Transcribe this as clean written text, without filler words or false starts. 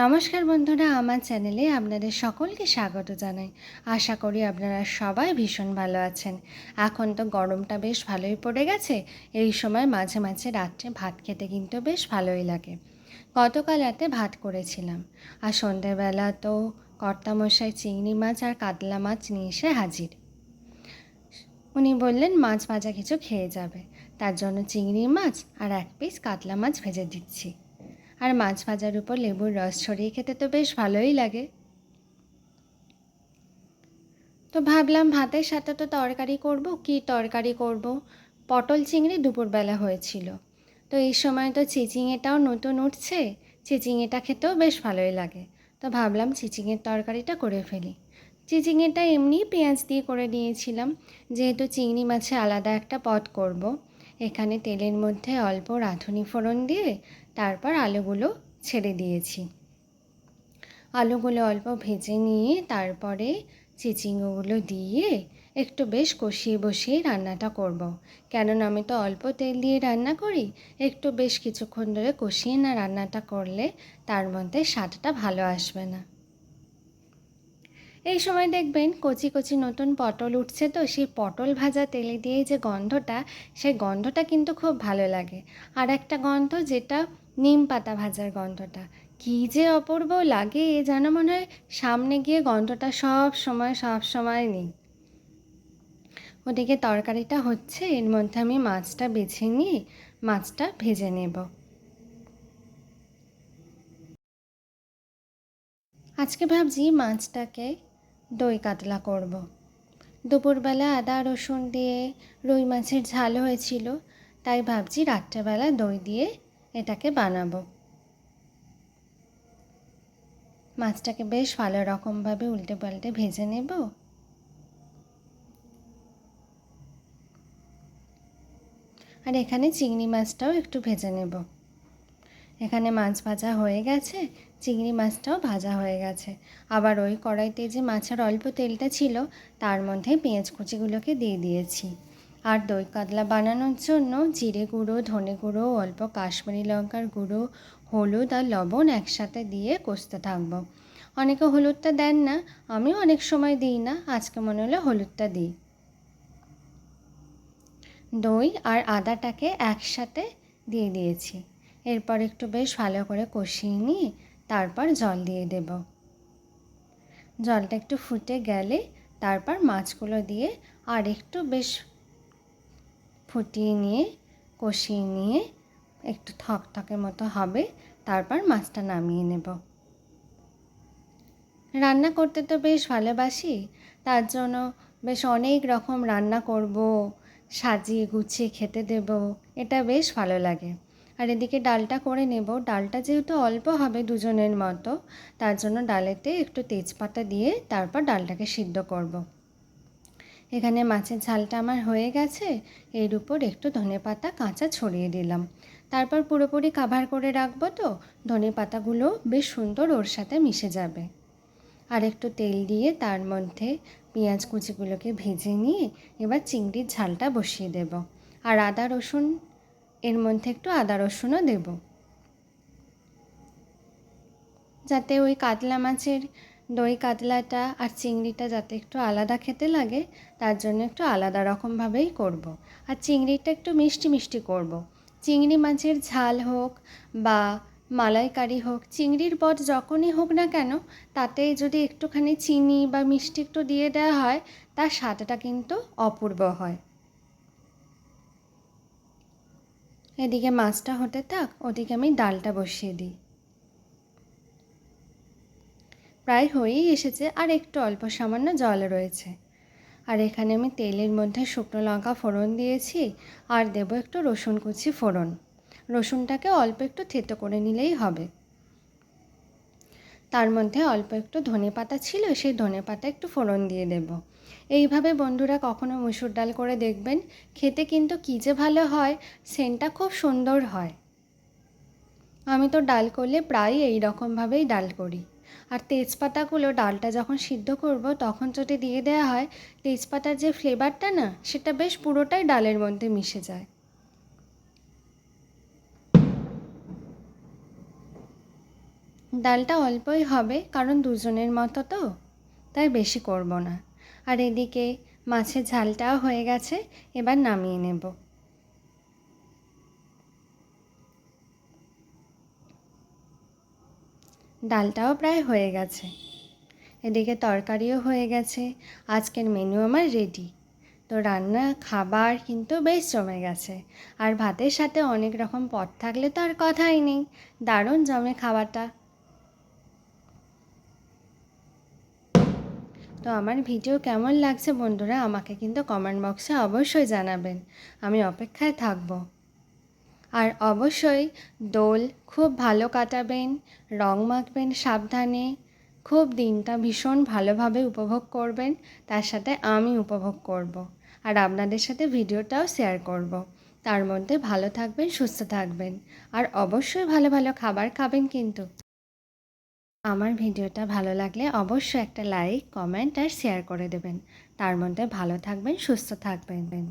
নমস্কার বন্ধুরা, আমার চ্যানেলে আপনাদের সকলকে স্বাগত জানাই। আশা করি আপনারা সবাই ভীষণ ভালো আছেন। এখন তো গরমটা বেশ ভালোই পড়ে গেছে। এই সময় মাঝে মাঝে রাত্রে ভাত খেতে কিন্তু বেশ ভালোই লাগে। গতকাল রাতে ভাত করেছিলাম, আর সন্ধ্যেবেলা তো কর্তামশাই চিংড়ি মাছ আর কাতলা মাছ নিয়ে এসে হাজির। উনি বললেন মাছ ভাজা কিছু খেয়ে যাবে, তার জন্য চিংড়ি মাছ আর এক পিস কাতলা মাছ ভেজে দিচ্ছি। আর মাছ ভাজার উপর লেবুর রস ছড়িয়ে খেতে তো বেশ ভালোই লাগে। তো ভাবলাম ভাতের সাথে তো তরকারি করব, কি তরকারি করব। পটল চিংড়ি দুপুরবেলা হয়েছিল, তো এই সময় তো চিচিঙেটাও নতুন উঠছে, চিচিঙেটা খেতেও বেশ ভালোই লাগে। তো ভাবলাম চিচিঙের তরকারিটা করে ফেলি। চিচিঙেটা এমনি পেঁয়াজ দিয়ে করে নিয়েছিলাম, যেহেতু চিংড়ি মাছে আলাদা একটা পদ করব। এখানে তেলের মধ্যে অল্প রাঁধুনি ফোড়ন দিয়ে তারপর আলুগুলো ছেড়ে দিয়েছি। আলুগুলো অল্প ভেজে নিয়ে তারপরে চিচিঙ্গাগুলো দিয়ে একটু বেশ কষিয়ে বসিয়ে রান্নাটা করব। কেননা আমি তো অল্প তেল দিয়ে রান্না করি, একটু বেশ কিছুক্ষণ ধরে কষিয়ে না রান্নাটা করলে তার মধ্যে স্বাদটা ভালো আসবে না। এই সময় দেখবেন কচি কচি নতুন পটল উঠছে, তো সেই পটল ভাজা তেলে দিয়ে যে গন্ধটা, সেই গন্ধটা কিন্তু খুব ভালো লাগে। আর একটা গন্ধ, যেটা নিম পাতা ভাজার গন্ধটা, কী যে অপূর্ব লাগে, যেন মনে হয় সামনে গিয়ে গন্ধটা সব সময় নেই। ওদিকে তরকারিটা হচ্ছে, এর মধ্যে আমি মাছটা বেছে নিয়ে মাছটা ভেজে নেব। আজকে ভাবছি মাছটাকে দই কাতলা করব। দুপুরবেলা আদা রসুন দিয়ে রুই মাছের ঝাল হয়েছিল, তাই ভাবছি রাত্রেবেলা দই দিয়ে এটাকে বানাবো। মাছটাকে বেশ ভালো রকমভাবে উল্টে পাল্টে ভেজে নেব। আর এখানে চিংড়ি মাছটাও একটু ভেজে নেব। এখানে মাছ ভাজা হয়ে গেছে, চিংড়ি মাছটাও ভাজা হয়ে গেছে। আবার ওই কড়াইতে যে মাছের অল্প তেলটা ছিল, তার মধ্যে পেঁয়াজ কুচিগুলোকে দিয়ে দিয়েছি। আর দই কাতলা বানানোর জন্য জিরে গুঁড়ো, ধনে গুঁড়ো, অল্প কাশ্মীরি লঙ্কার গুঁড়ো, হলুদ আর লবণ একসাথে দিয়ে কষতে থাকবো। অনেকে হলুদটা দেন না, আমিও অনেক সময় দিই না, আজকে মনে হলো হলুদটা দিই। দই আর আদাটাকে একসাথে দিয়ে দিয়েছি। এরপর একটু বেশ ভালো করে কষিয়ে নিয়ে তারপর জল দিয়ে দেব। জলটা একটু ফুটে গেলে তারপর মাছগুলো দিয়ে আর একটু বেশ ফুটিয়ে নিয়ে কষিয়ে নিয়ে একটু থকথকে মতো হবে, তারপর মাছটা নামিয়ে নেব। রান্না করতে তো বেশ ভালোবাসি, তার জন্য বেশ অনেক রকম রান্না করব, সাজিয়ে গুছিয়ে খেতে দেব, এটা বেশ ভালো লাগে। আর এদিকে ডালটা করে নেব। ডালটা যেহেতু অল্প হবে দুজনের মতো, তার জন্য ডালেতে একটু তেজপাতা দিয়ে তারপর ডালটাকে সিদ্ধ করব। এখানে মাছের ঝালটা আমার হয়ে গেছে, এর উপর একটু ধনেপাতা কাঁচা ছড়িয়ে দিলাম। তারপর পুরোপুরি কাভার করে রাখবো, তো ধনেপাতাগুলো বেশ সুন্দর ওর সাথে মিশে যাবে। আর একটু তেল দিয়ে তার মধ্যে পেঁয়াজ কুচিগুলোকে ভেজে নিয়ে এবার চিংড়ির ঝালটা বসিয়ে দেব। আর আদা রসুন, এর মধ্যে একটু আদা রসুনও দেব, যাতে ওই কাতলা মাছের দই কাতলাটা আর চিংড়িটা যাতে একটু আলাদা খেতে লাগে, তার জন্য একটু আলাদা রকমভাবেই করব। আর চিংড়িটা একটু মিষ্টি মিষ্টি করব। চিংড়ি মাছের ঝাল হোক বা মালাইকারি হোক, চিংড়ির পদ যখনই হোক না কেন, তাতে যদি একটুখানি চিনি বা মিষ্টি একটু দিয়ে দেওয়া হয়, তার স্বাদটা কিন্তু অপূর্ব হয়। এদিকে মাছটা হতে থাক, ওদিকে আমি ডালটা বসিয়ে দিই। প্রায় হয়েই এসেছে, আর একটু অল্প সামান্য জল রয়েছে। আর এখানে আমি তেলের মধ্যে শুকনো লঙ্কা ফোড়ন দিয়েছি, আর দেবো একটু রসুন কুচি ফোড়ন। রসুনটাকে অল্প একটু থেতো করে নিলেই হবে। তার মধ্যে অল্প একটু ধনেপাতা ছিল, সেই ধনেপাতা একটু ফোড়ন দিয়ে দেব। এইভাবে বন্ধুরা কখনো মুসুর ডাল করে দেখবেন, খেতে কিন্তু কী যে ভালো হয়, সেন্টটা খুব সুন্দর হয়। আমি তো ডাল করলে প্রায় এই রকমভাবেই ডাল করি। আর তেজপাতাগুলো ডালটা যখন সিদ্ধ করব তখন যদি দিয়ে দেওয়া হয়, তেজপাতার যে ফ্লেভারটা না, সেটা বেশ পুরোটাই ডালের মধ্যে মিশে যায়। ডালটা অল্পই হবে, কারণ দুজনের মতো তো, তাই বেশি করব না। আর এদিকে মাছের ঝালটাও হয়ে গেছে, এবার নামিয়ে নেব। ডালটাও প্রায় হয়ে গেছে, এদিকে তরকারিও হয়ে গেছে। আজকের মেনু আমার রেডি। তো রান্না খাবার কিন্তু বেশ জমে গেছে। আর ভাতের সাথে অনেক রকম পদ থাকলে তো আর কথাই নেই, দারুণ জমে খাবারটা। তো আমার ভিডিও কেমন লাগছে বন্ধুরা, আমাকে কিন্তু কমেন্ট বক্সে অবশ্যই জানাবেন, আমি অপেক্ষায় থাকব। আর অবশ্যই দোল খুব ভালো কাটাবেন, রং মাখবেন সাবধানে, খুব দিনটা ভীষণ ভালোভাবে উপভোগ করবেন, তার সাথে আমি উপভোগ করব। আর আপনাদের সাথে ভিডিওটাও শেয়ার করব। তার মধ্যে ভালো থাকবেন, সুস্থ থাকবেন, আর অবশ্যই ভালো ভালো খাবার খাবেন কিন্তু। আমার ভিডিওটা ভালো লাগলে অবশ্যই একটা লাইক, কমেন্ট আর শেয়ার করে দেবেন। তার মধ্যে ভালো থাকবেন, সুস্থ থাকবেন।